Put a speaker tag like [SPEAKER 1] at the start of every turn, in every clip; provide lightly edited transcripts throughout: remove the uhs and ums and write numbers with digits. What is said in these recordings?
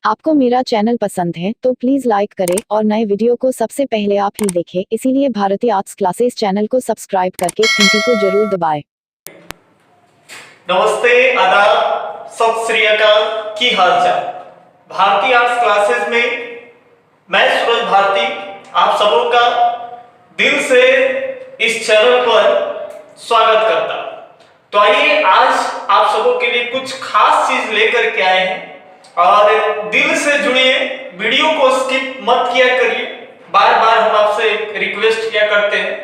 [SPEAKER 1] आपको मेरा चैनल पसंद है तो प्लीज लाइक करें और नए वीडियो को सबसे पहले आप ही देखें, इसीलिए भारती आर्ट्स क्लासेस चैनल को सब्सक्राइब करके घंटी को जरूर दबाएं।
[SPEAKER 2] नमस्ते, आदाब, सत श्री अकाल, की हालचाल। भारती आर्ट्स क्लासेस में मैं सूरज भारती आप सबों का दिल से इस चैनल पर स्वागत करता। तो आइए आज आप सबों के लिए कुछ खास चीज लेकर के आए हैं और दिल से जुड़िए, वीडियो को स्किप मत किया करिए। बार बार हम आपसे रिक्वेस्ट किया करते हैं,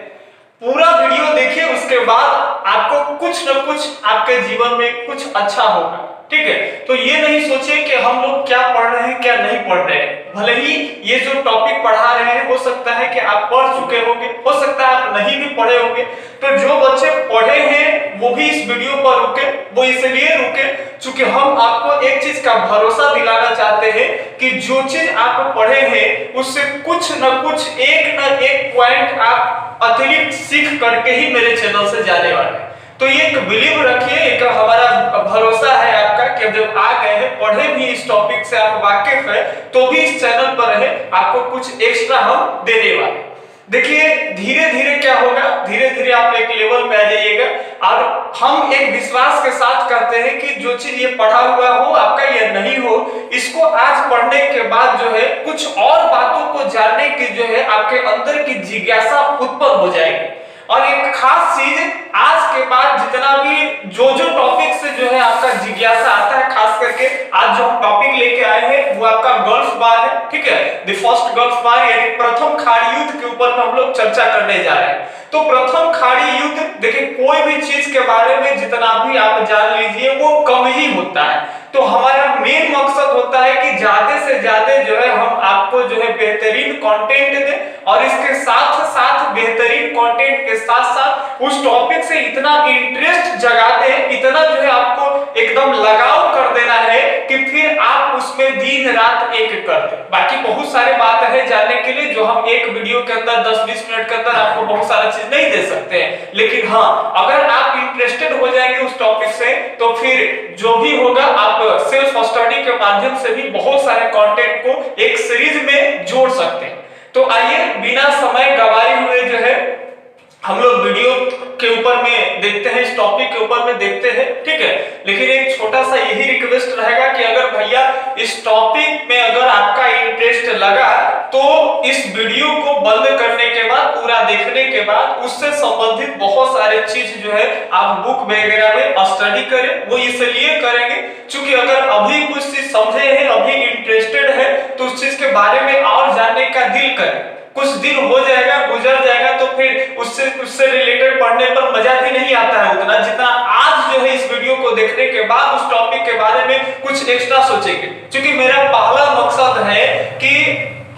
[SPEAKER 2] पूरा वीडियो देखिए, उसके बाद आपको कुछ न कुछ आपके जीवन में कुछ अच्छा होगा। ठीक है, तो ये नहीं सोचिए कि हम लोग क्या पढ़ रहे हैं क्या नहीं पढ़ रहे हैं। भले ही ये जो टॉपिक पढ़ा रहे हैं हो सकता है कि आप पढ़ चुके होंगे, हो सकता है आप नहीं भी पढ़े होंगे। तो जो बच्चे पढ़े हैं वो भी इस वीडियो पर रुके, वो इसलिए रुके क्योंकि हम आपको एक चीज का भरोसा दिलाना चाहते हैं कि जो चीज आप पढ़े हैं उससे कुछ न कुछ एक पॉइंट आप अतिरिक्त सीख करके ही मेरे चैनल से जाने वाले हैं। तो ये एक बिलीव रखिए, एक हमारा भरोसा है आपका कि जब आ गए हैं, पढ़े भी इस टॉपिक से आप वाकिफ है, तो भी इस चैनल पर रहे, आपको कुछ एक्स्ट्रा हम देने वाले। देखिए धीरे धीरे क्या होगा, धीरे धीरे आप एक लेवल पे आ जाइएगा और हम एक विश्वास के साथ कहते हैं कि जो चीज ये पढ़ा हुआ हो आपका या नहीं हो, इसको आज पढ़ने के बाद जो है कुछ और बातों को जानने की जो है आपके अंदर की जिज्ञासा उत्पन्न हो जाएगी। और एक खास चीज, आज के बाद जितना भी जो टॉपिक से जो है आपका जिज्ञासा आता है, खास करके आज जो हम टॉपिक लेके आए हैं वो आपका गल्फ वार है। ठीक है, द फर्स्ट गल्फ वार यानी प्रथम खाड़ी युद्ध के ऊपर हम लोग चर्चा करने जा रहे हैं। तो प्रथम खाड़ी युद्ध, देखिए कोई भी चीज के बारे में जितना भी आप जान लीजिए वो कम ही होता है। तो हमारा मेन मकसद होता है कि ज्यादा से ज्यादा जो है हम आपको जो है बेहतरीन कंटेंट दें और इसके साथ साथ बेहतरीन कंटेंट के साथ साथ उस टॉपिक से इतना इंटरेस्ट जगा दें, इतना जो है आपको एकदम लगाव कर देना है कि फिर आप उसमें दिन रात एक कर दें। बाकी बहुत सारे बात है जानने के लिए जो हम एक वीडियो के अंदर 10-20 मिनट के अंदर आपको बहुत सारा चीज नहीं दे सकते हैं, लेकिन हाँ अगर आप इंटरेस्टेड हो जाएंगे उस टॉपिक से तो फिर जो भी होगा आप सेल्फ स्टडी के माध्यम से भी बहुत सारे कंटेंट को एक सीरीज में जोड़ सकते हैं। तो आइए बिना समय गवाए हुए जो है हम लोग वीडियो के ऊपर में देखते हैं, इस टॉपिक के ऊपर में देखते हैं। ठीक है, लेकिन एक छोटा सा यही रिक्वेस्ट रहेगा कि अगर भैया इस टॉपिक में अगर आपका इंटरेस्ट लगा तो इस वीडियो को बंद करने के बाद, पूरा देखने के बाद उससे संबंधित बहुत सारे चीज जो है आप बुक वगैरह में स्टडी करें। वो इसलिए करेंगे क्योंकि अगर अभी कुछ चीज समझे हैं, अभी इंटरेस्टेड है तो उस चीज के बारे में और जानने का दिल करे। कुछ दिन हो जाएगा, गुजर जाएगा तो फिर उससे रिलेटेड पढ़ने पर मजा भी नहीं आता है उतना जितना आज जो है इस वीडियो को देखने के बाद उस टॉपिक के बारे में कुछ एक्स्ट्रा सोचेंगे। क्योंकि मेरा पहला मकसद है कि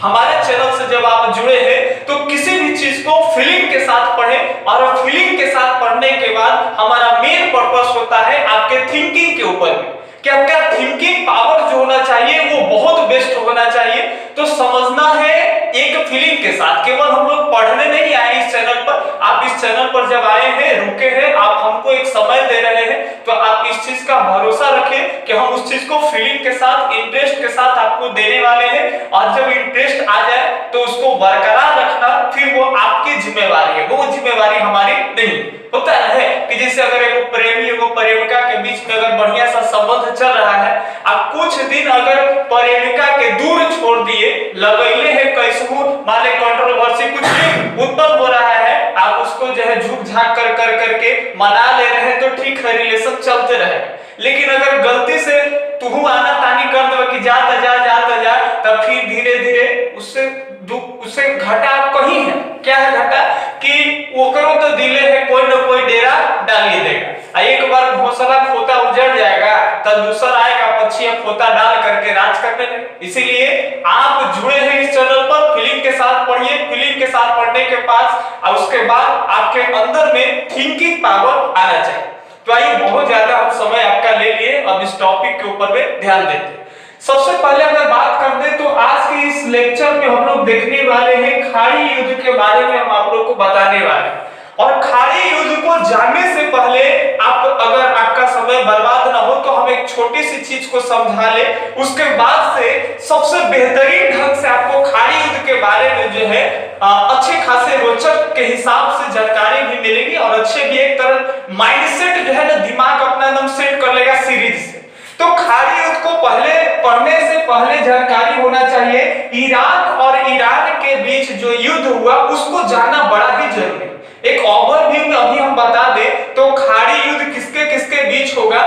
[SPEAKER 2] हमारे चैनल से जब आप जुड़े हैं तो किसी भी चीज को फीलिंग के साथ पढ़ें और फीलिंग के साथ पढ़ने के बाद हमारा मेन पर्पस होता है आपके थिंकिंग के ऊपर में कि आपका थिंकिंग पावर जो होना चाहिए वो बहुत बेस्ट होना चाहिए। तो समझना है एक फीलिंग के साथ, केवल हम लोग पढ़ने नहीं आए इस चैनल पर। आप इस चैनल पर जब आए हैं, रुके हैं, आप हमको एक समय दे रहे हैं तो आप इस चीज का भरोसा रखें कि हम उस चीज को फीलिंग के साथ, इंटरेस्ट के साथ आपको देने वाले हैं। और जब इंटरेस्ट आ जाए तो उसको बरकरार रखना फिर वो आपकी जिम्मेवारी है, वो जिम्मेवारी हमारी नहीं। होता है कि जैसे अगर एक प्रेमी एगो प्रेमिका के बीच में अगर बढ़िया सा संबंध चल रहा है, आप कुछ दिन अगर प्रेमिका के दूर छोड़ दिए, लगैले है कैसहू माने कंट्रोवर्सी कुछ भी उत्पन्न हो रहा है, आप उसको जो है झुक झाक कर करके मना ले रहे हैं तो ठीक है, रिलेशन चलते रहे। लेकिन अगर गलती से तू आना तानी कर दो कि जाता जा तब फिर धीरे धीरे उससे घटा कहीं है। क्या है घटा कि वो करो तो दिले है कोई ना कोई डेरा डाल ही देगा। एक बार घोंसला खोता उजड़ जाएगा तब दूसरा आएगा पक्षी खोता डाल करके राज करने लगे। इसीलिए आप जुड़े हैं इस चैनल पर, फीलिंग के साथ पढ़िए, फीलिंग के साथ पढ़ने के पास और उसके बाद आपके अंदर में थिंकिंग पावर आना चाहिए। तो आइए बहुत ज्यादा हम समय आपका ले लिए, अब इस टॉपिक के ऊपर में ध्यान देते हैं। सबसे पहले अगर बात कर दे तो आज के इस लेक्चर में हम लोग देखने वाले हैं खाड़ी युद्ध के बारे में, हम आप लोग को बताने वाले हैं। और खाड़ी युद्ध को जानने से पहले आप अगर आपका समय बर्बाद ना हो तो हम एक छोटी सी चीज को समझा ले, उसके बाद से बेहतरीन ढंग से आपको खाड़ी युद्ध के बारे में जो है अच्छे खासे रोचक के हिसाब से जानकारी भी मिलेगी और अच्छे भी एक तरह माइंडसेट जो है ना दिमाग अपना एकदम सेट कर लेगा सीरीज से। तो खाड़ी युद्ध को पहले पढ़ने से पहले जानकारी होना चाहिए इराक और ईरान के बीच जो युद्ध हुआ उसको जानना बड़ा ही जरूरी। एक ओवरव्यू में अभी हम बता दें तो खाड़ी युद्ध किसके किसके बीच होगा,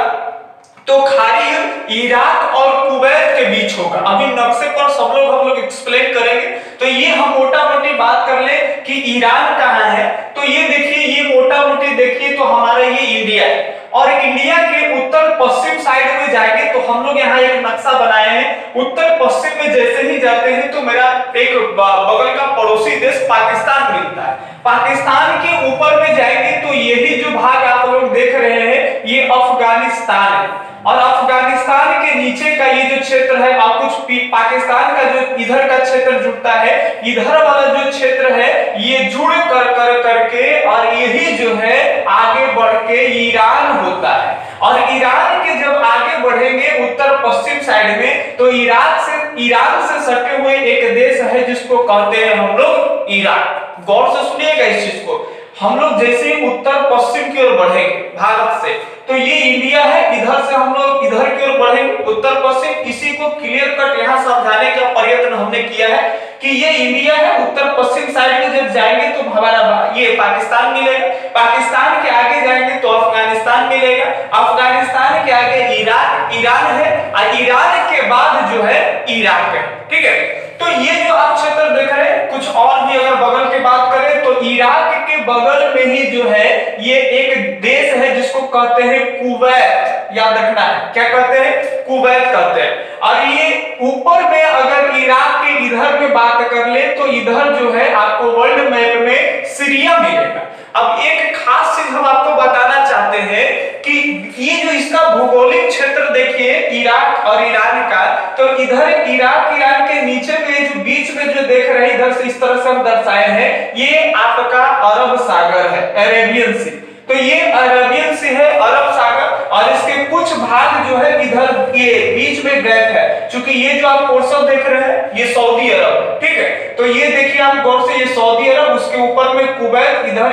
[SPEAKER 2] तो खाड़ी युद्ध इराक और कुवैत के बीच होगा। अभी नक्शे पर हम लोग एक्सप्लेन करेंगे। तो ये हम मोटा मोटी बात कर ले कि ईरान कहाँ है, तो ये देखिए, ये मोटा मोटी देखिए तो हमारा ये इंडिया है और इंडिया के उत्तर पश्चिम साइड में जाएंगे तो हम लोग यहाँ एक नक्शा बनाए हैं। उत्तर पश्चिम में जैसे ही जाते हैं तो मेरा एक बगल का पड़ोसी देश पाकिस्तान मिलता है। पाकिस्तान के ऊपर में जाएंगे तो यही जो भाग आप लोग देख रहे हैं ये अफगानिस्तान है और अफगानिस्तान के नीचे का ये जो क्षेत्र है और कुछ पाकिस्तान का जो इधर का क्षेत्र जुड़ता है, इधर वाला जो क्षेत्र है ये जुड़ करके और यही जो है आगे बढ़ के ईरान होता है। और ईरान के जब आगे बढ़ेंगे उत्तर पश्चिम साइड में तो ईरान से सटे हुए एक देश है जिसको कहते हैं हम लोग ईरान। गौर से सुनिएगा इस चीज को। हम लोग जैसे उत्तर पश्चिम की ओर बढ़ेंगे भारत से तो ये इंडिया है, इधर से हम लोग इधर की ओर बढ़ेंगे उत्तर पश्चिम। इसी को क्लियर कट यहाँ समझाने का प्रयत्न हमने किया है कि ये इंडिया है। उत्तर पश्चिम साइड में जब जाएंगे तो हमारा ये पाकिस्तान मिलेगा, पाकिस्तान के आगे जाएंगे तो अफगानिस्तान मिलेगा, अफगानिस्तान के आगे ईरान है और ईरान के बाद जो है इराक है। ठीक है, तो ये जो आप क्षेत्र देख रहे हैं, कुछ और भी अगर बगल की बात करें तो इराक के बगल में ही जो है ये एक देश है जिसको कहते हैं कुवैत। याद रखना है, क्या कहते हैं, कुवैत कहते हैं। और ये ऊपर में अगर इराक के इधर में बात कर ले तो इधर जो है आपको वर्ल्ड मैप में सीरिया मिलेगा। अब एक खास चीज हम आपको बताना चाहते हैं कि ये जो इसका भौगोलिक क्षेत्र देखिए इराक और ईरान का, तो इधर इराक ईरान के नीचे में जो बीच में जो देख रहे हैं इधर से इस तरह से हम दर्शाए हैं, ये आपका अरब सागर है, अरेबियन सी। तो ये अरेबियन सी है, अरब सागर, और इसके कुछ भाग जो है इधर ये बीच में गैप है। क्योंकि ये जो आप पोर्शन देख रहे हैं ये सऊदी अरब, ठीक है, तो ये देखिए आप गौर से, ये सऊदी अरब, उसके ऊपर में कुवैत, इधर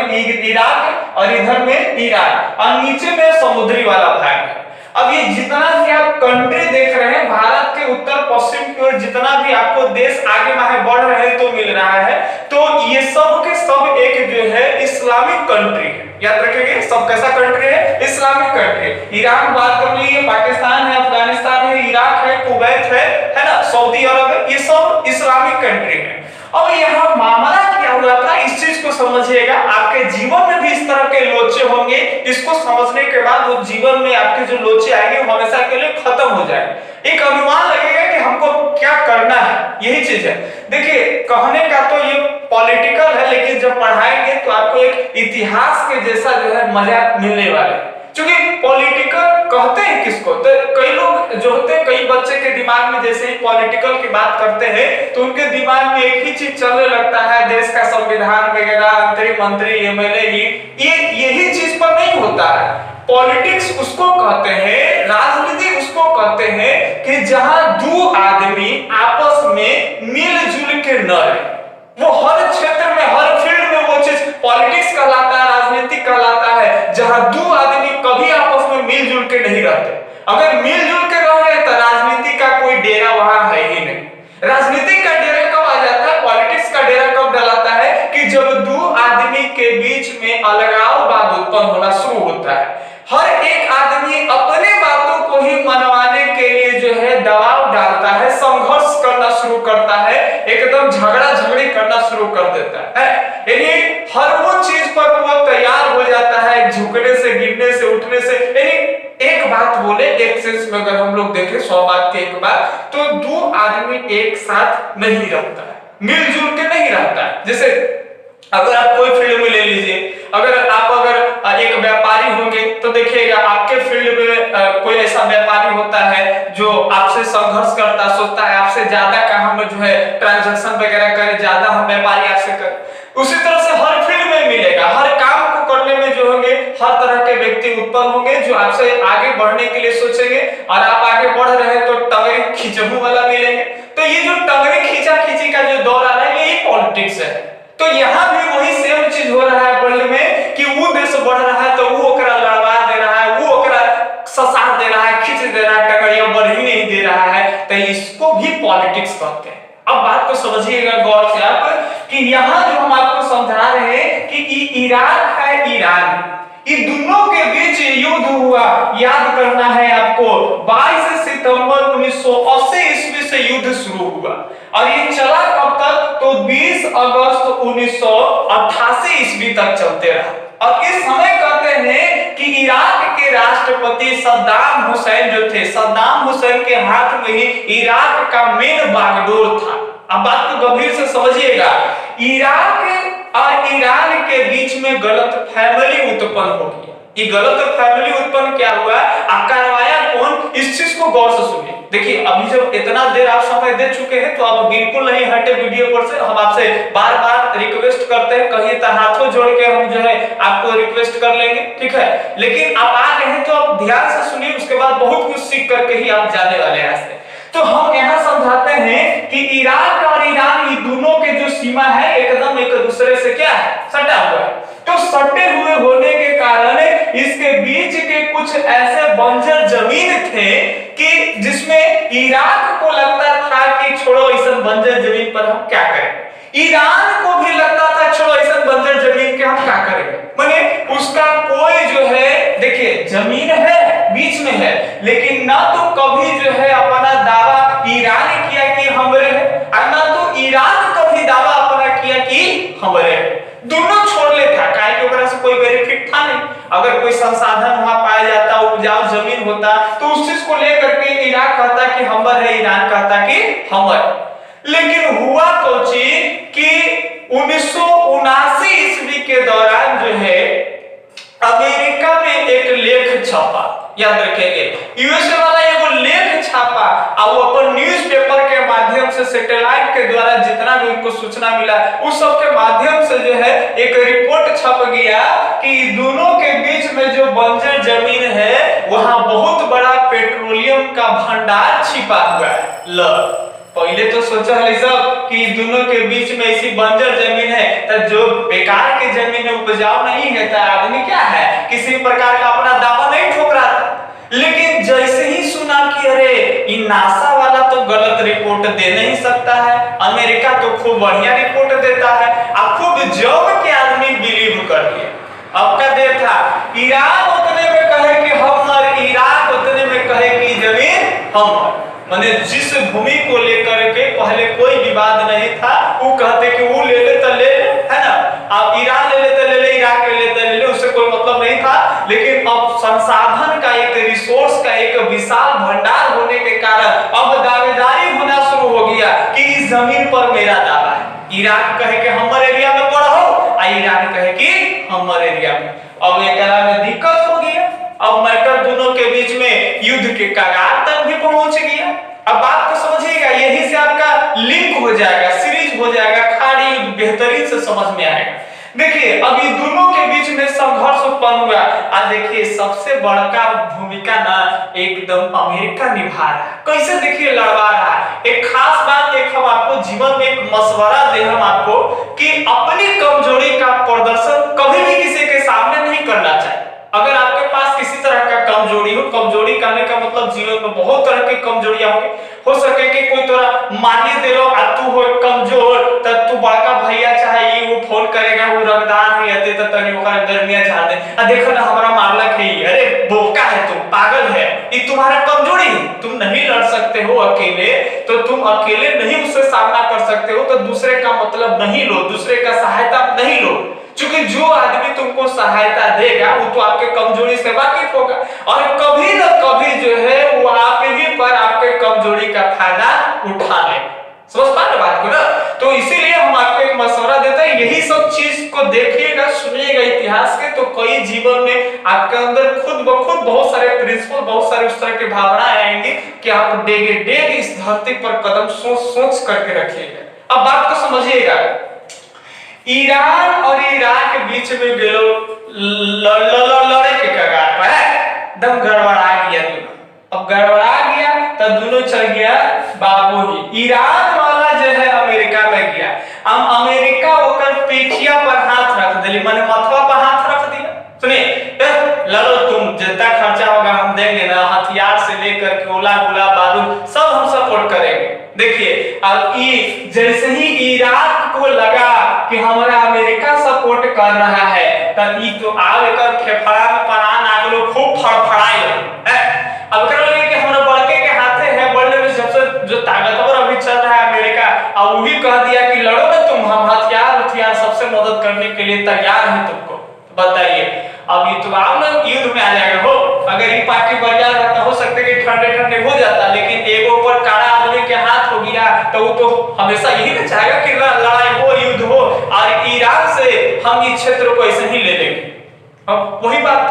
[SPEAKER 2] इराक और इधर में ईरान और नीचे में समुद्री वाला भाग है। अब ये जितना भी आप कंट्री देख रहे हैं भारत के उत्तर पश्चिम की ओर जितना भी आपको देश आगे बढ़ रहे हैं तो मिल रहा है, तो ये सब के सब एक जो है इस्लामिक कंट्री है। याद रखेंगे, सब कैसा कंट्री है, इस्लामिक कंट्री। ईरान बात कर लीजिए, पाकिस्तान है, अफगानिस्तान है, इराक है, कुवैत है ना, सऊदी अरब है, ये सब इस्लामिक कंट्री है। अब यहाँ मामला क्या हुआ था, इस चीज को समझिएगा। आपके जीवन में भी इस तरह के लोचे होंगे, इसको समझने के बाद वो जीवन में आपके जो लोचे आएंगे वो हमेशा के लिए खत्म हो जाएंगे। एक अनुमान लगेगा कि हमको क्या करना है, यही चीज है। देखिए, कहने का तो ये पॉलिटिकल है, लेकिन जब पढ़ाएंगे तो आपको एक इतिहास के जैसा जो है मजा मिलने वाला है। क्योंकि पॉलिटिकल कहते हैं किसको, तो कई लोग जो होते हैं, कई बच्चे के दिमाग में जैसे ही पॉलिटिकल की बात करते हैं तो उनके दिमाग में एक ही चीज चलने लगता है, देश का संविधान वगैरह, मंत्री एमएलए, ये यही चीज पर नहीं होता है। पॉलिटिक्स उसको कहते हैं, राजनीति उसको कहते हैं कि जहां दो आदमी आपस में मिलजुल के न रहे। वो हर क्षेत्र में, हर फील्ड में वो चीज पॉलिटिक्स कहलाता है, राजनीति कहलाता है, जहां दो आदमी कभी आपस में मिलजुल के नहीं रहते। अगर मिलजुल के रह रहे तो राजनीति का कोई डेरा वहां है ही नहीं। राजनीति का डेरा कब आ जाता है, पॉलिटिक्स का डेरा कब डलाता है कि जब दो आदमी के बीच में अलगाववाद उत्पन्न होना शुरू होता है। हर एक आदमी अपने बातों को ही मनवाने के लिए जो है दबाव डालता है, संघर्ष करना शुरू करता है, एकदम झगड़ा झगड़ी करना शुरू कर देता है। यानी हर वो चीज पर वो तैयार हो जाता है, झुकने से, गिरने से, उठने से। यानी एक बात बोले, एक सेंस में अगर हम लोग देखें 100 बात के एक बात, तो दो आदमी एक साथ नहीं रहता है, मिलजुल के नहीं रहता है। जैसे अगर आप कोई फील्ड में ले लीजिए, अगर आप एक व्यापारी होंगे तो देखिएगा आपके फील्ड में कोई ऐसा व्यापारी होता है जो आपसे संघर्ष करता, सोचता है आपसे ज्यादा का हम जो है ट्रांजैक्शन वगैरह करे, ज्यादा हम व्यापारी आपसे करे। उसी तरह से हर फील्ड में मिलेगा, हर काम को करने में जो होंगे हर तरह के व्यक्ति उत्पन्न होंगे जो आपसे आगे बढ़ने के लिए सोचेंगे, और आप आगे बढ़ रहे हैं तो टंगरी खिंचहू वाला मिलेंगे।
[SPEAKER 3] तो ये जो टंगरी खींचा खींची का जो दौर आ रहा है ये पॉलिटिक्स है। तो यहाँ भी वही सेम चीज हो रहा है वर्ल्ड में कि वो देश बढ़ रहा है तो वो ओकरा लड़वा दे रहा है, वो ओकरा ससा दे रहा है, खींच दे रहा है, टंगड़िया बढ़ ही नहीं दे रहा है, तो इसको भी पॉलिटिक्स कहते हैं। अब बात को समझिएगा गौर से आप कि यहाँ जो हम आपको समझा रहे हैं कि इराक है ईरान, ये दोनों के बीच युद्ध हुआ। याद करना है आपको 22 सितंबर 1980 ईस्वी से युद्ध शुरू हुआ और ये चला कब तक, तो 20 अगस्त 1988 ईस्वी तक चलते रहा। और इस समय कहते हैं कि इराक के राष्ट्रपति सद्दाम हुसैन जो थे, सद्दाम हुसैन के हाथ में ही इराक का मेन बागडोर था। अब बात को गंभीर से समझिएगा, इराक और ईरान के बीच में गलत फैमिली उत्पन्न हो गई। ये गलत फैमिली उत्पन्न क्या हुआ, करवाया कौन, इस चीज को गौर से सुनिए। देखिए अभी जब इतना देर आप समय दे चुके हैं तो आप बिल्कुल नहीं हटे वीडियो पर से। हम आपसे बार बार रिक्वेस्ट करते हैं, कहीं तो हाथों जोड़ के हम जो है आपको रिक्वेस्ट कर लेंगे, ठीक है, लेकिन आप आ गए हैं तो आप ध्यान से सुनिए, उसके बाद बहुत कुछ सीख करके ही आप जाने वाले हैं यहाँ से। तो हम यहाँ समझाते हैं कि इराक और ईरान ये दोनों के जो सीमा है एकदम एक दूसरे से क्या है, सटा हुआ है। तो सटे हुए होने के कारण इसके बीच के कुछ ऐसे बंजर जमीन थे कि जिसमें इराक को लगता था कि छोड़ो इस बंजर जमीन पर हम क्या करें, ईरान को भी लगता था छोड़ो इस बंजर जमीन के हम क्या करेंगे। माने उसका कोई जो है, देखिए जमीन है बीच में है, लेकिन ना तो कभी जो है अपना दावा ईरान किया कि हमरे है और ना तो ईरान कभी दावा अपना किया कि हमरे है। दोनों छोड़ लेता, काहे की वजह से कोई बेनिफिट था नहीं। अगर कोई संसाधन वहां पाया जाता, उपजाऊ जमीन होता, तो उस चीज को लेकर के इराक कहता कि हमर है, ईरान कहता कि हमर। लेकिन हुआ तो चीज कि 1979 ईस्वी के दौरान जो है अमेरिका में एक लेख छपा, याद रखेंगे, यूएसए वाला एगो लेख छापा और वो अपन न्यूज़पेपर के माध्यम से सैटेलाइट के द्वारा जितना भी उनको सूचना मिला उस सब के माध्यम से जो है एक रिपोर्ट छप गया कि दोनों के बीच में जो बंजर जमीन है वहां बहुत बड़ा पेट्रोलियम का भंडार छिपा हुआ है। ल पहले तो सोचा है सब कि दोनों के बीच में ऐसी बंजर जमीन है तो जो बेकार की जमीन है, उपजाऊ नहीं है, तो आदमी क्या है किसी प्रकार का अपना दावा नहीं ठोक रहा था। लेकिन जैसे ही सुना कि अरे ये नासा वाला तो गलत रिपोर्ट दे नहीं सकता है, अमेरिका तो खूब बढ़िया रिपोर्ट देता है, अब खूब जम के आदमी बिलीव कर लिया। अब का देर था, ईरान उतने में कहे कि हमर, इराक उतने में कहे कि जमीन हमर। माने जिस भूमि को लेकर के पहले कोई विवाद नहीं था, वो कहते कि वो ले ले तो ले ले, है ना, अब ईरान ले ले तो ले ले, इराक ले ले तो ले ले, उससे कोई मतलब नहीं था। लेकिन अब संसाधन का एक रिसोर्स का एक विशाल भंडार होने के कारण अब दावेदारी होना शुरू हो गया कि इस जमीन पर मेरा दावा है। इराक कहे कि हमारे एरिया में पड़ा हो और ईरान कहे कि हमारे एरिया में। अब एक में दिक्कत हो गया, अब मैटर दोनों के बीच में युद्ध के कगार तक भी पहुंच गया। अब बात को समझिएगा, यही से आपका लिंक हो जाएगा, सीरीज हो जाएगा, खाड़ी युद्ध बेहतरीन से समझ में आएगा। देखिए अब ये दोनों के बीच में संघर्ष उत्पन्न हुआ। आज देखिए सबसे बड़का भूमिका ना एकदम अमेरिका निभा रहा है। कैसे देखिए लड़वा रहा है। एक खास बात, एक हम आपको जीवन में एक मशवरा दे हम आपको कि अपनी कमजोरी का प्रदर्शन कभी भी किसी के सामने नहीं करना चाहिए। अगर आपके पास किसी तरह का कमजोरी हो, कमजोरी कहने का मतलब जीवन में बहुत तरह की कमजोरियां होंगी, हो सके कि कोई तोरा मानिए दे लो और तू हो कमजोर, तब तू बड़का भैया चाहे ये वो फोन करेगा, वो रंगदार है अते त तनी ओकर गर्मिया झाड़ दे, आ देखो ना हमारा मामला है, अरे बोका है तुम, पागल है, ये तुम्हारा कमजोरी है, तुम नहीं लड़ सकते हो अकेले, तो तुम अकेले नहीं उससे सामना कर सकते हो, तो दूसरे का मतलब नहीं लो, दूसरे का सहायता नहीं लो, क्योंकि जो आदमी तुमको सहायता देगा वो तो आपके कमजोरी से वाकिफ होगा और कभी न कभी जो है वो आप ही पर आपके कमजोरी का फायदा उठा लेगा। समझ पा रहे बात को ना? तो इसीलिए हम आपको एक मशवरा देते हैं, यही सब चीज को देखिएगा, सुनिएगा इतिहास के, तो कई जीवन में आपके अंदर खुद ब खुद बहुत सारे प्रिंसिपल, बहुत सारे उस तरह की भावनाएं आएंगी कि आप डेग डेग इस धरती पर कदम सोच करके रखिएगा। अब बात को समझिएगा, ईरान और इराक के बीच में गेलो लड़े के कगार पर एकदम गड़बड़ा गया दोनों। अब गड़बड़ा गया तो दोनों चल गया बाबू ही ईरान वाला जो है अमेरिका में गया, हम अमेरिका ओकर पेटिया पर हाथ रख दिली, माने मथवा पर हाथ रख दिया। सुनिए, लड़ो तुम, जितना खर्चा होगा हम देंगे ना, हथियार से लेकर के गोला गोला बारूद सब हम सपोर्ट करेंगे। देखिए अब ये जैसे ही इराक को लगा कि हमारा अमेरिका सपोर्ट कर रहा है, तब ये तो आग कर फेफड़ा में प्राण आगलो खूब फड़फड़ाई है। अब कर लगे कि हमरा बड़के के हाथे है, वर्ल्ड में सबसे जो ताकतवर अभी चल रहा है अमेरिका, अब वही कह दिया कि लड़ो ना तुम, हम हथियार सबसे मदद करने के लिए तैयार हैं तुमको। बताइए अब ये तो आप लोग युद्ध में आ जाएगा हो, अगर ये पार्टी बढ़ जाएगा तो हो सकता है कि ठंडे ठंडे हो जाता, लेकिन एगो पर काड़ा आदमी के हाथ हो गया तो वो तो हमेशा यही ना चाहेगा कि लड़ाई हो, युद्ध हो, और ईरान से हम इस क्षेत्र को ऐसे ही ले लेंगे। अब वही बात,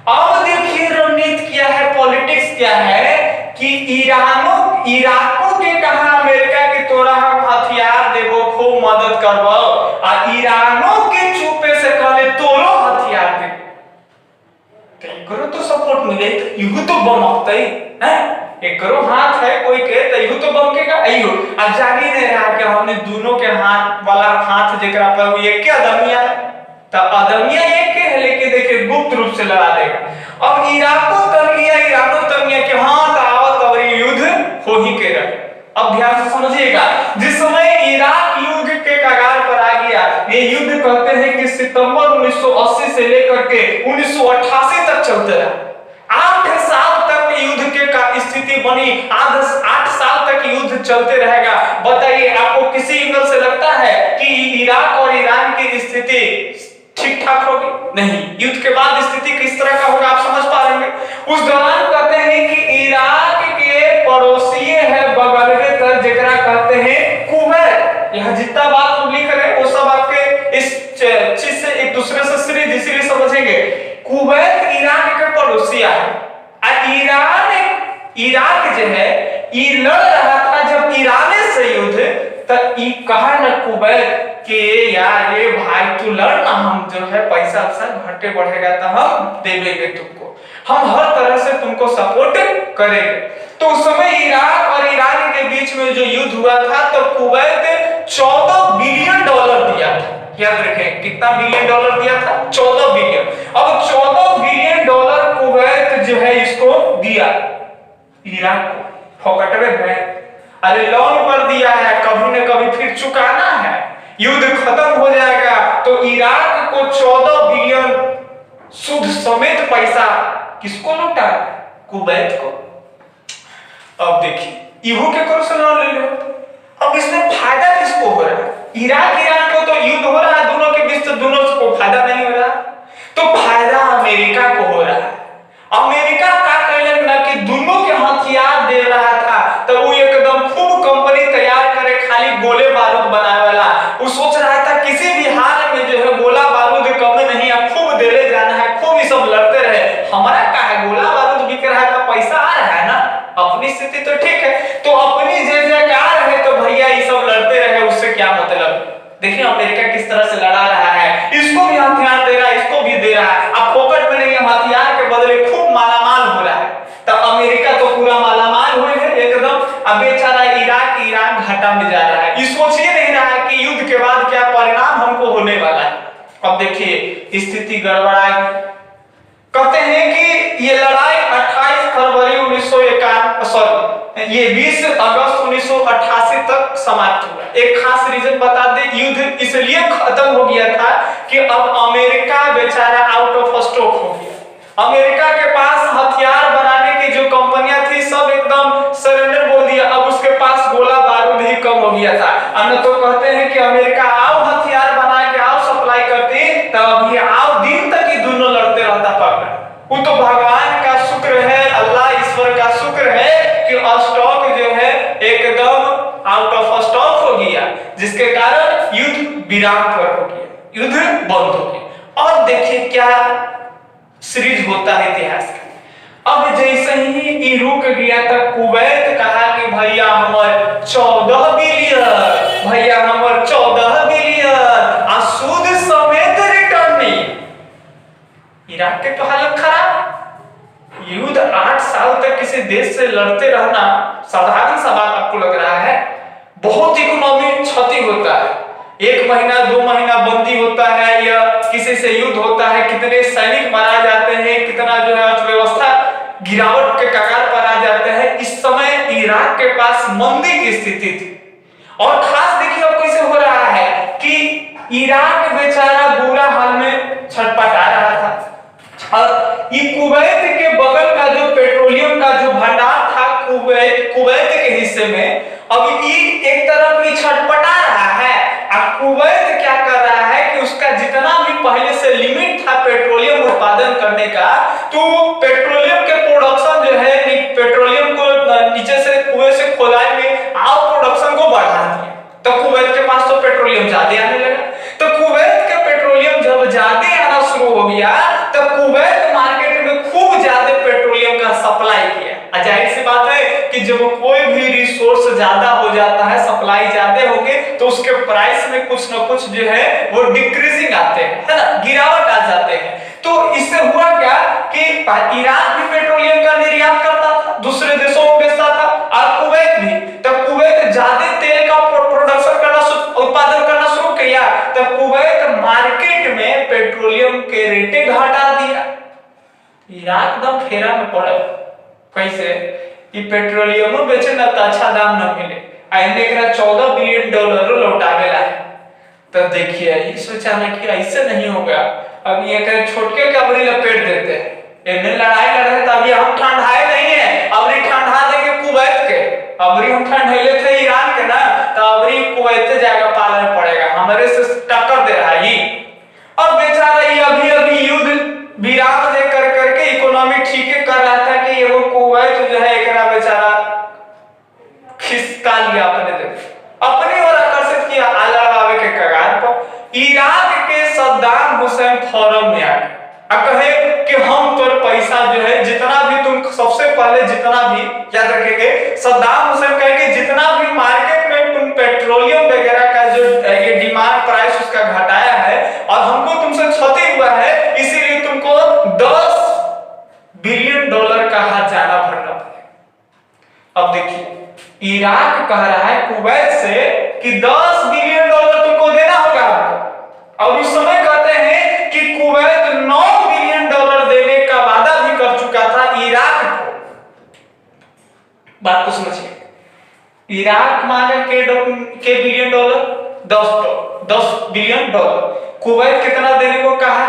[SPEAKER 3] अब देखिए रणनीति क्या है, पॉलिटिक्स क्या है कि इराको के कहा अमेरिका के तोरा हम हथियार देबो, खूब मदद करबो, और ईरानो के चुपे से कहले तोरो हथियार दे, करो तो सपोर्ट मिले, इहु तो बम हतई हैं, एकरो हाथ है कोई के त इहु तो बम के का आइयो। अब जानी नहीं रहा कि हमने दोनों के हाथ वाला हाथ जेकरा पर एक के अदमिया है, तब अदमिया एक के है, लेके देखिए गुप्त रूप से लड़ा देगा। अब इराको कर लिया, ईरानो तमिया के हाथ आवत और युद्ध हो ही के रहे। अब ध्यान से समझिएगा, जिस समय इराक युद्ध के कगार पर आ गया, ये युद्ध कहते हैं कि सितंबर 1980 से लेकर के 1988 तक चलते रहा। 8 साल तक युद्ध के का स्थिति बनी, 8 साल तक युद्ध चलते रहेगा। बताइए आपको किसी एंगल से लगता है कि इराक और ईरान की स्थिति ठीक ठाक होगी? नहीं। युद्ध के बाद स्थिति किस तरह का होगा आप समझ पा रहे हैं। उस दौरान कहते हैं कि इराक के पड़ोसी है बगल में तर जेकरा कहते हैं कुवैत। यह जितना बात हम लिख रहे हैं वो सब आपके इस चीज से एक दूसरे से सीरीज इसीलिए समझेंगे। कुवैत ईरान के पड़ोसी है, इराक जो है ये लड़ रहा था जब ईरान से युद्ध, तब ये कहा न कुवैत के यार ये भाई तू लड़ ना, हम जो है पैसा घटे बढ़ेगा तो हम देंगे तुमको, हम हर तरह से तुमको सपोर्ट करेंगे। तो उस समय इराक और ईरान के बीच में जो युद्ध हुआ था तो कुवैत 14 बिलियन डॉलर दिया था। याद रखें कितना बिलियन डॉलर दिया था? 14 बिलियन। अब 14 बिलियन डॉलर कुवैत जो है इसको दिया इराक को, फोकट में अरे लोन पर दिया है, कभी न कभी फिर चुकाना है, युद्ध खत्म हो जाएगा। तो इराक को 14 बिलियन सुद समेत पैसा किसको लौटा? कुवैत को। अब देखिए इहू के करो से लोन ले लो। अब इसमें फायदा किसको हो रहा है? इराक ईरान को तो युद्ध हो रहा है दोनों के बीच, तो दोनों को फायदा नहीं हो रहा, तो फायदा अमेरिका को हो रहा है। अमेरिका का कहलन ना कि दोनों के हथियार दे रहा था, तो वो एकदम खूब कंपनी तैयार करे खाली गोले बारूद बनाने वाला। वो सोच रहा था किसी भी हाल में जो है गोला बारूद कम नहीं है, खूब देले जाना है, खूब सब लड़ते रहे। हमारा क्या है, गोला बारूद बिक रहा है तो पैसा आ रहा है ना, अपनी स्थिति तो ठीक है, तो अपनी जयजयकार है तो भैया ये सब लड़ते रहे, उससे क्या मतलब। देखिए अमेरिका किस तरह से लड़ा रहा है, इसको भी हथियार दे रहा है, इसको भी दे रहा है। अब फोकट में नहीं, हथियार के बदले खूब मालामाल हो रहा है। तब अमेरिका तो पूरा मालामाल हुए है एकदम, अब बेचारा इराक ईरान घाटा में जा रहा है। ये सोच ही नहीं रहा है कि युद्ध के बाद क्या परिणाम हमको होने वाला है। अब देखिए स्थिति गड़बड़ा गई। कहते हैं कि ये लड़ाई 28 फरवरी 20 अगस्त 1988 तक समाप्त हुआ। एक खास रीजन बता दे, युद्ध इसलिए खत्म हो गया था कि अब अमेरिका बेचारा आउट ऑफ स्टॉक हो गया। अमेरिका के पास हथियार बनाने की जो कंपनियां थी सब एकदम सरेंडर बोल दिया। अब उसके पास गोला बारूद ही कम हो गया था। अन्य तो कहते हैं कि अमेरिका आओ हथियार बना के आओ सप्लाई करती, तब ये आओ दिन तक ही दोनों लड़ते रहता पकड़ा। वो तो भगवान का शुक्र है, अल्लाह ईश्वर का शुक्र है कि स्टॉक जो है एकदम आउट ऑफ स्टॉक हो गया, जिसके कारण युद्ध विराम पर हो गया, युद्ध बंद हो गया। और देखिए क्या सीरीज होता है इतिहास का। अब जैसे ही ये रुक गया तब कुवैत कहा कि भैया हमारे 14 बिलियन, भैया हमारे 14 बिलियन और सूद समेत रिटर्न नहीं। इराक के तो हालत खराब, युद्ध 8 साल तक किसी देश से लड़ते रहना साधारण सा बात आपको लग रहा है? बहुत इकोनॉमी क्षति होता है, 1 महीना 2 महीना बंदी होता है या किसी से युद्ध होता है, कितने सैनिक मारा जाते हैं, कितना जो है अर्थव्यवस्था गिरावट के कगार पर आ जाते हैं। इस समय इराक के पास मंदी की स्थिति थी और खास देखिए अब कैसे हो रहा है कि इराक बेचारा बुरा हाल में छटपटा रहा था और ये कुवैत के बगल का जो पेट्रोलियम का जो भंडार था कुवैत के हिस्से में, अब ये एक तरफ ही छटपटा रहा है और कुवैत क्या कर रहा है कि उसका जितना भी पहले से लिमिट था पेट्रोलियम उत्पादन करने का, तो पेट्रोलियम के प्रोडक्शन जो है पेट्रोलियम को नीचे से कुएं से खोदाई में और प्रोडक्शन को बढ़ा दिया। तो कुवैत के पास तो पेट्रोलियम ज्यादा आने लगा, तो कुवैत के पेट्रोलियम जब ज्यादा आना शुरू हो गया तो कुवैत मार्केट में खूब ज्यादा पेट्रोलियम का सप्लाई किया। जाहिर सी बात है कि जब कोई भी रिसोर्स ज्यादा हो जाता है, सप्लाई ज्यादा होगी, तो उसके प्राइस में कुछ ना कुछ जो है वो डिक्रीजिंग आते हैं, है ना, गिरावट आ जाते हैं। तो इससे हुआ क्या कि ईरान भी पेट्रोलियम का निर्यात करता था, दूसरे देशों में बेचता था और कुवैत भी। तब कुवैत ज्यादा तेल का प्रोडक्शन करना उत्पादन करना शुरू किया, तब कुवैत मार्केट में पेट्रोलियम के रेटें घटा दिया। इराक दम फेरा में पड़ा। कैसे? ये पेट्रोलियम बेचे ना तो अच्छा दाम न मिले, आइने एकरा $14 बिलियन लौटावेला है। तब देखिए ये सोचा ना कि ऐसे नहीं होगा, अब ये कहे छोटके कबरी लपेट देते हैं, इन्हें लड़ाई लड़े तो अभी हम ठंडाए नहीं है, अबरी ठंडा देंगे कुवैत के, अबरी हम ठंडैले थे ईरान के ना, तो अबरी कुवैत जाएगा पालन पड़ेगा, हमारे से टक्कर दे रहा है ये। अब बेचारा ये अभी युद्ध विराम दे कर करके इकोनॉमी ठीक कर रहा था कि ये वो कुवैत जो है एकरा बेचारा खिसका लिया अपने और आकर्षित किया आलावे के कगार पर। इराक के सद्दाम हुसैन फौरन में आ गए और कहे कि हम तो पैसा जो है जितना भी तुम सबसे पहले जितना भी याद रखेंगे, सद्दाम हुसैन कहे कि जितना भी मार्केट में तुम पेट्रोलियम वगैरह का जो ये डिमांड प्राइस उसका घटाया है और हमको तुमसे क्षति हुआ है, इसीलिए तुमको $10 बिलियन का हर्जाना भरना पड़ेगा। अब देखिए इराक कह रहा है कुवैत से कि $10 बिलियन तुमको देना होगा हमको। अब इस समय कहते हैं कि कुवैत $9 बिलियन देने का वादा भी कर चुका था इराक को। बात को समझिए, इराक मांगे के बिलियन $10 बिलियन, कुवैत कितना देने को कहा?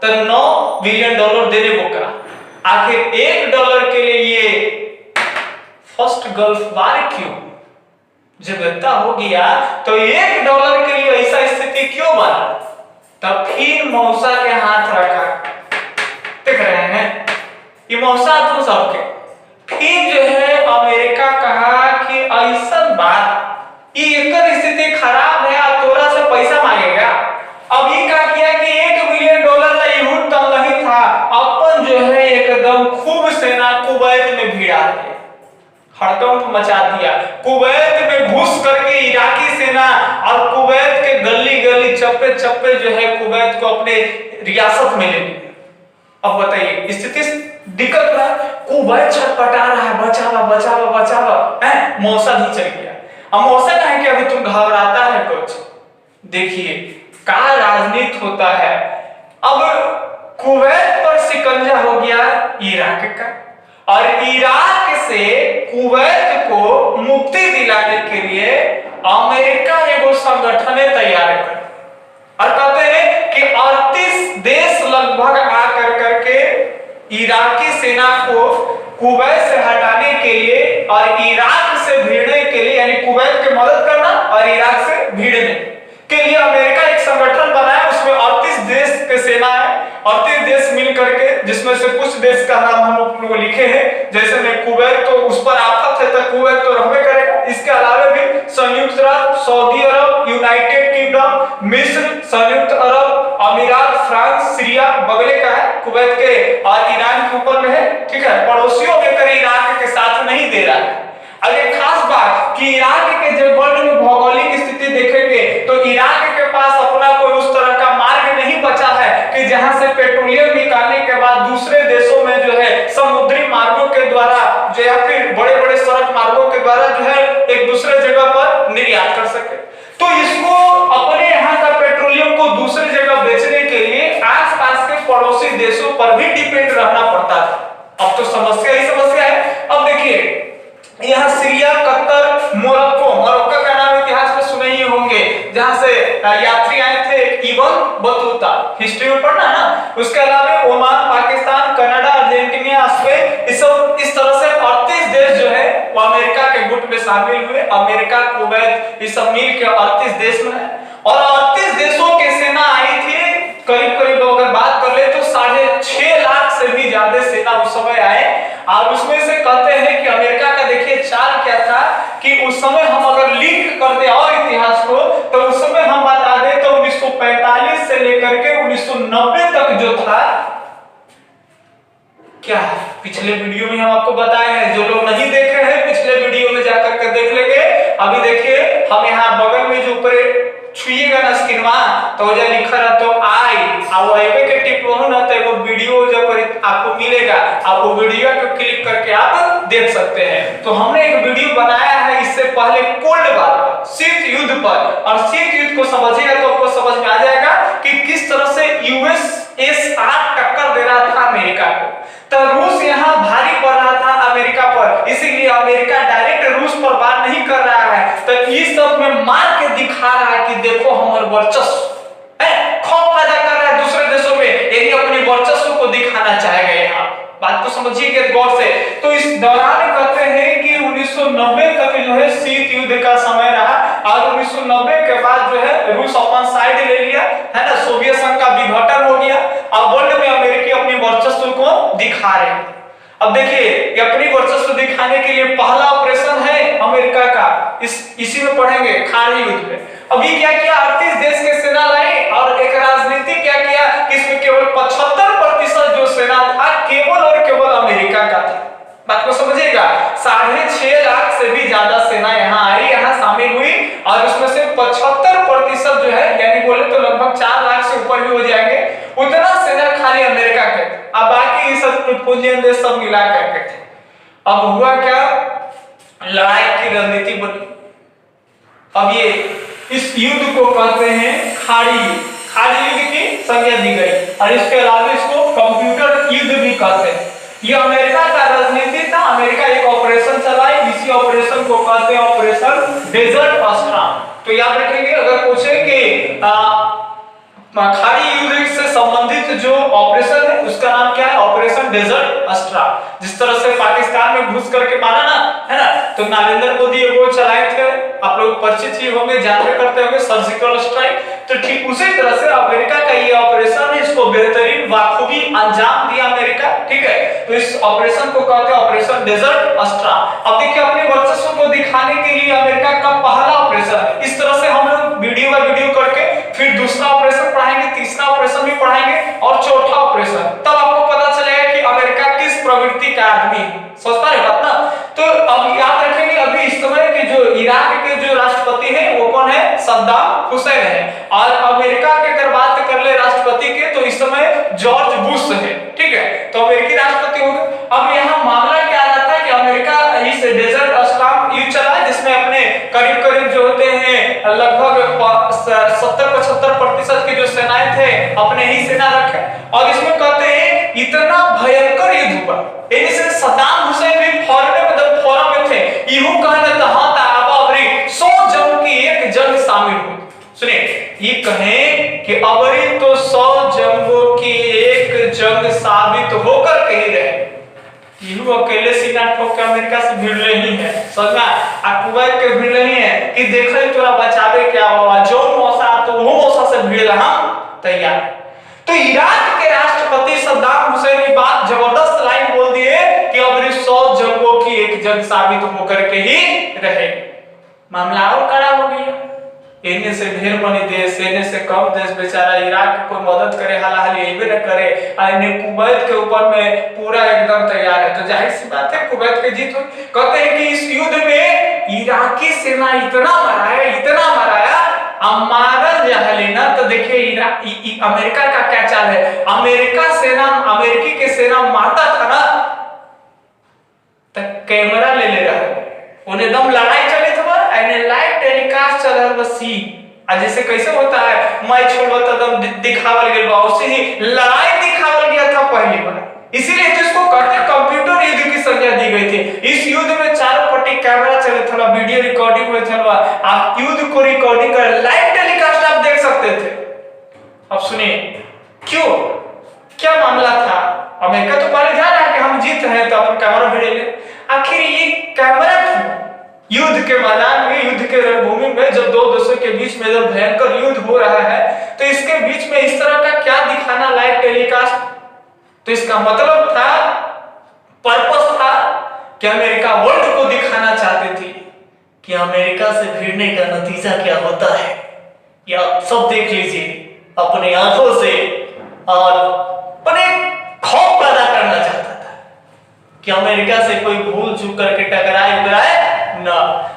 [SPEAKER 3] तो $9 बिलियन देने को कहा। आखिर $1 के लिए ये फर्स्ट गल्फ वार क्यों? जब इतना हो गया तो $1 के लिए ऐसा स्थिति क्यों बना? तब फिर मौसा के हाथ रखा, देख रहे हैं ये मौसा तो सबके, फिर जो है अमेरिका कहा कि ऐसा बात ये स्थिति खराब है और तोरा से पैसा मांगेगा। अब ये क्या किया कि $1 बिलियन युद्ध तब नहीं था, अपन जो है एकदम खूब सेना कुवैत में भिड़ा दिया, हड़कंप मचा दिया। कुवैत में घुस करके इराकी सेना और कुवैत के गली गली चप्पे चप्पे जो है कुवैत को अपने रियासत में ले लिया। अब बताइए स्थिति दिक्कत रहा, कुवैत छटपटा रहा है, बचावा बचावा बचावा, मौसा भी चल गया। अब मौसा कहे कि अभी तुम घबराता है कुछ? देखिए का राजनीति होता है। अब कुवैत पर शिकंजा हो गया इराक का, और इराक से कुवैत को मुक्ति दिलाने के लिए अमेरिका एगो संगठन तैयार कर और कहते हैं कि 38 देश लगभग आकर करके इराकी सेना को कुवैत से हटाने के लिए और इराक से भिड़ने के लिए, यानी कुवैत की मदद करना और इराक से भिड़ने के लिए अमेरिका एक संगठन बनाया। उसमें 38 देश के सेना है, 38 देश मिल करके, जिसमें से कुछ देश का नाम हम लोग लिखे हैं, जैसे में कुवैत तो उस पर आफत है तो कुवैत तो रहबे करेगा। इसके अलावा भी संयुक्त अरब, सऊदी अरब, यूनाइटेड किंगडम, मिस्र, संयुक्त अरब अमीरात, फ्रांस, सीरिया बगले का है कुवैत के और ईरान के ऊपर में है, ठीक है, पड़ोसियों के तरह इराक के साथ नहीं दे रहा है। और एक खास बात कि इराक के जब वर्ल्ड में भौगोलिक स्थिति देखेंगे तो इराक के पास अपना कोई उस तरह का मार्ग नहीं बचा है कि जहां से पेट्रोलियम निकालने के बाद दूसरे देशों में जो है समुद्री जहां से यात्री आए थे इबन बतूता, हिस्ट्री में पढ़ना है ना। उसके अलावा Oman, Pakistan, Canada, Argentina, Spain, इस तरह से 38 देश जो है वो अमेरिका के गुट में शामिल हुए। अमेरिका, कुवैत, ये सब मिल के 38 देश में है और 38 देशों की सेना आई थी। करीब करीब अगर बात कर ले तो 6.5 लाख से भी ज्यादा सेना उस समय आए। और उसमें से कहते हैं कि अमेरिका का देखिए चाल क्या था कि उस समय हम अगर लिंक करते और इतिहास को तो उस समय हम बता दें तो 1945 से लेकर के 1990 तक जो था, क्या पिछले वीडियो में हम आपको बताए हैं, जो लोग नहीं देख रहे हैं पिछले वीडियो में जाकर के देख लेंगे। अभी देखिए हम यहाँ बगल में जो ऊपर छुइएगा ना स्क्रीन में तो जो लिखा रहा तो आई आवे के टिप हो ना तो एगो वीडियो जब आपको मिलेगा, आप वो वीडियो को क्लिक करके आप देख सकते हैं। तो हमने एक वीडियो बनाया है इससे पहले कोल्ड वार पर, शीत युद्ध पर, और शीत युद्ध को समझिएगा तो आपको समझ में आ जाएगा कि किस तरह से यूएसएसआर टक्कर दे रहा था अमेरिका को। तो रूस यहाँ भारी पड़ रहा था अमेरिका पर, इसीलिए अमेरिका डायरेक्ट रूस पर वार नहीं कर रहा है, तो इस सब में मार के दिखा रहा है कि देखो हमारा वर्चस्व है, खौफ पैदा कर रहा है दूसरे देशों में, यही अपने वर्चस्व को दिखाना चाहेगा। यहाँ बात को समझिए गौर से। तो इस दौरान कहते हैं कि 1990 तक जो है शीत युद्ध का समय रहा और 1990 के बाद जो है रूस अपन साइड ले लिया है ना, सोवियत संघ का विघटन हो गया और वर्ल्ड में अमेरिकी अपने वर्चस्व को दिखा रहे हैं। अब देखिए ये अपनी वर्चस्व दिखाने के लिए पहला ऑपरेशन है अमेरिका का, इसी में पढ़ेंगे खाड़ी युद्ध में। अभी क्या किया, 38 देश के सेना लाई और एक राजनीति क्या किया कि इसमें केवल 75% जो सेना था केवल और केवल अमेरिका का था। बात को समझिएगा, 6.5 लाख से भी ज्यादा सेना यहाँ आई, यहाँ शामिल हुई और उसमें से 75% जो है यानी बोले तो लगभग 4 लाख से ऊपर भी हो जाएंगे, उतना सेना खाली अमेरिका के, अब बाकी ये सब पूंजीन देश सब मिला करके थे। अब हुआ क्या, लड़ाई की रणनीति बनी। अब ये इस युद्ध को कहते हैं खाड़ी युद्ध की संज्ञा दी गई और इसके अलावा इसको कंप्यूटर युद्ध भी कहते हैं। ये अमेरिका का राजनीति था, अमेरिका एक ऑपरेशन चलाई, इसी ऑपरेशन को कहते हैं ऑपरेशन डेजर्ट अस्ट्राम। तो याद रखेंगे अगर पूछे कि खाड़ी युद्ध से संबंधित जो ऑपरेशन है उसका नाम क्या है, ऑपरेशन डेजर्ट अस्ट्राम। जिस तरह से पाकिस्तान में घुस करके मारा ना, है ना, तो नरेंद्र मोदी वो चलाए थे, आप लोग परिचित ही होंगे, जानते करते होंगे, सर्जिकल स्ट्राइक। तो ठीक उसी तरह से अमेरिका का ये ऑपरेशन है, इसको बेहतरीन बाखूबी अंजाम दिया अमेरिका, ठीक है। तो इस ऑपरेशन को कहते हैं ऑपरेशन डेजर्ट अस्ट्राम। अब देखिए अपने वर्चस्व को दिखाने के लिए अमेरिका का पहला ऑपरेशन है। इस तरह से हम लोग वीडियो बाय वीडियो करके फिर दूसरा ऑपरेशन पढ़ाएंगे, तीसरा ऑपरेशन भी पढ़ाएंगे और चौथा ऑपरेशन, तब आपको पता चलेगा कि अमेरिका किस प्रवृत्ति का आदमी है। समझ पा रहे बात ना। तो अब याद रखेंगे अभी इस समय के जो इराक के जो राष्ट्रपति है वो कौन है, सद्दाम हुसैन है। और अमेरिका के अगर बात कर ले राष्ट्रपति के तो इस समय जॉर्ज बुश है, ठीक है। तो अमेरिकी राष्ट्रपति हो गए। अब यहाँ मामला क्या रहता है कि अमेरिका इस डेजर्ट अस्ट्राम युद्ध चला है जिसमें अपने करीब करीब जो होते हैं लगभग 70-75% के जो सेनाएं थे अपने ही सेना रखे और इसमें कहते हैं इतना भयंकर युद्ध हुआ। इनसे सद्दाम हुसैन भी फोरम में थे, यूं कहने तहां अबरी 100 जंग की एक जंग शामिल हुई। सुनिए ये कहें कि अबरी तो 100 जंगों की एक जंग साबित होकर कही रहे, यू अकेले सीना ठोक के अमेरिका से भिड़ रही है, समझना आ कुवैत के भिड़ रही है कि देखे तोरा बचावे क्या हुआ, जो मौसा तो वो मौसा से भिड़ हम तैयार। तो इराक के राष्ट्रपति सद्दाम हुसैन ने बात जबरदस्त लाइन बोल दिए कि अबरी 100 जंगों की एक जंग साबित होकर के ही रहे। मामला और कड़ा हो गया, इन्हें से ढेर बनी देश, इन्हें से कम देश बेचारा इराक को मदद करे हाल ये भी न करे, इन्हें कुवैत के ऊपर में पूरा एकदम तैयार है। तो जाहिर सी बात है कुवैत की जीत हुई। कहते हैं कि इस युद्ध में इराकी सेना इतना मराया मारल जहली ना। तो देखिए अमेरिका का क्या चाल है, अमेरिकी के सेना मारता था ना तो कैमरा ले रहा है, उन्हें दम लड़ाई चले थे लाइव टेलीकास्ट चल रहा बसी जैसे कैसे होता है मैच होता दम दिखावल गया बा, उसे ही लड़ाई दिखावल गया था पहली बार। इसीलिए तो इसको कहते कंप्यूटर युद्ध की संज्ञा दी गई थी। इस युद्ध में चारों पट्टी कैमरा चले था, वीडियो रिकॉर्डिंग में चलवा, आप युद्ध को रिकॉर्डिंग कर लाइव टेलीकास्ट अब सुनिए क्यों, क्या मामला था। अमेरिका तो पहले जा रहा है कि हम जीत रहे हैं तो अपन कैमरा भिड़े ले। आखिर ये कैमरा क्यों? युद्ध के मैदान में, युद्ध के रणभूमि में जब दो देशों के बीच में जब भयंकर युद्ध हो रहा है तो इसके बीच में इस तरह का क्या दिखाना लाइव टेलीकास्ट। तो इसका मतलब था, पर्पस था कि अमेरिका वर्ल्ड को दिखाना चाहती थी कि अमेरिका से भिड़ने का नतीजा क्या होता है। या सब देख लीजिए अपनी आंखों से, और पर एक खौफ पैदा करना चाहता था कि अमेरिका से कोई भूल चूक करके टकराए ना।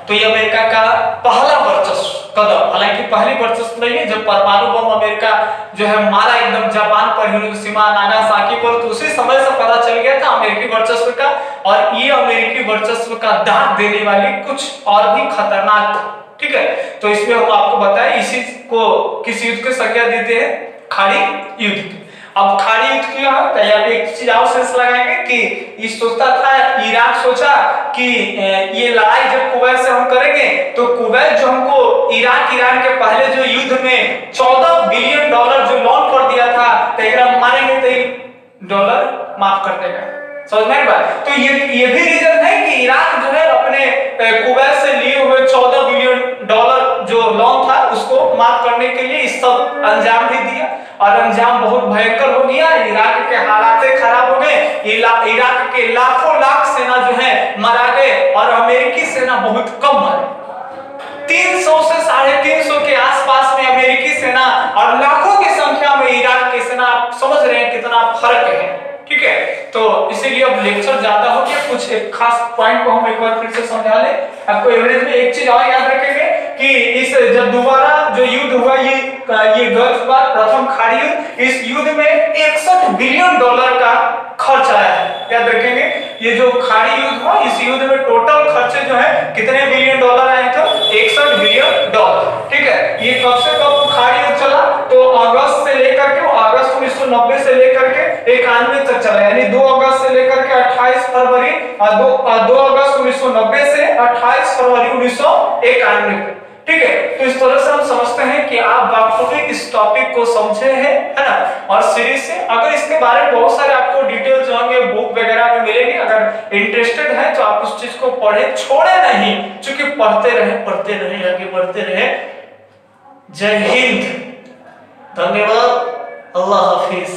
[SPEAKER 3] तो ये अमेरिका का पहला वर्चस्व कदम, हालांकि पहली वर्चस्व नहीं है, जब परमाणु बम अमेरिका जो है मारा एकदम जापान पर, हिरोशिमा नागासाकी पर, तो उसी समय से पता चल गया था अमेरिकी वर्चस्व का। और ये अमेरिकी वर्चस्व का दाग देने वाली कुछ और भी खतरनाक था। ठीक है, तो इसमें हम आपको बताएं इसी को किस युद्ध की संज्ञा देते हैं, खाड़ी युद्ध। अब खाड़ी युद्ध क्या होता है, अब एक चीज और सेंस लगाएंगे कि ये सोचता था, इराक सोचा कि ये लड़ाई जब कुवैत से हम करेंगे तो कुवैत जो हमको इराक ईरान के पहले जो युद्ध में $14 बिलियन जो लोन कर दिया था, तो एक मारेंगे तो डॉलर माफ कर देगा। समझ में बात। तो ये भी रीजन है कि इराक जो है अपने कुवैत से लिए हुए $14 बिलियन जो लोन था उसको माफ करने के लिए इस सब अंजाम भी दिया, और अंजाम बहुत भयंकर हो गया। इराक के हालात खराब हो गए, इराक के लाखों लाख सेना जो है मारा गए और अमेरिकी सेना बहुत कम मरे। 300 से 350 के आसपास में अमेरिकी सेना और लाखों की संख्या में इराक की सेना। आप समझ रहे हैं कितना फर्क है। ठीक है, तो इसीलिए अब लेक्चर ज्यादा हो गया, कुछ एक खास पॉइंट को हम एक बार फिर से समझा ले। आपको एवरेज में एक चीज और याद रखेंगे कि इस जब दोबारा जो युद्ध हुआ, ये गल्फ वार प्रथम खाड़ी युद्ध, इस युद्ध में $61 बिलियन का खर्च आया है। याद रखेंगे, ये जो खाड़ी युद्ध हुआ, इस युद्ध में टोटल खर्चे जो है कितने बिलियन डॉलर आए थे, $61 बिलियन। ठीक है, ये कब से कब खाड़ी युद्ध चला, तो अगस्त से लेकर के, अगस्त 1990 से लेकर के 91 तक चला, यानी 2 अगस्त से लेकर के 28 फरवरी, 2 अगस्त 1990 से 28 फरवरी 1991। ठीक है, तो इस तरह से हम समझते हैं कि आप वास्तविक इस टॉपिक को समझे हैं, है ना। और सीरीज से अगर इसके बारे में बहुत सारे आपको डिटेल्स होंगे, बुक वगैरह में मिलेंगे, अगर इंटरेस्टेड है तो आप उस चीज को पढ़े, छोड़े नहीं, क्योंकि पढ़ते रहे, आगे बढ़ते रहे। जय हिंद, धन्यवाद, अल्लाह हाफिज।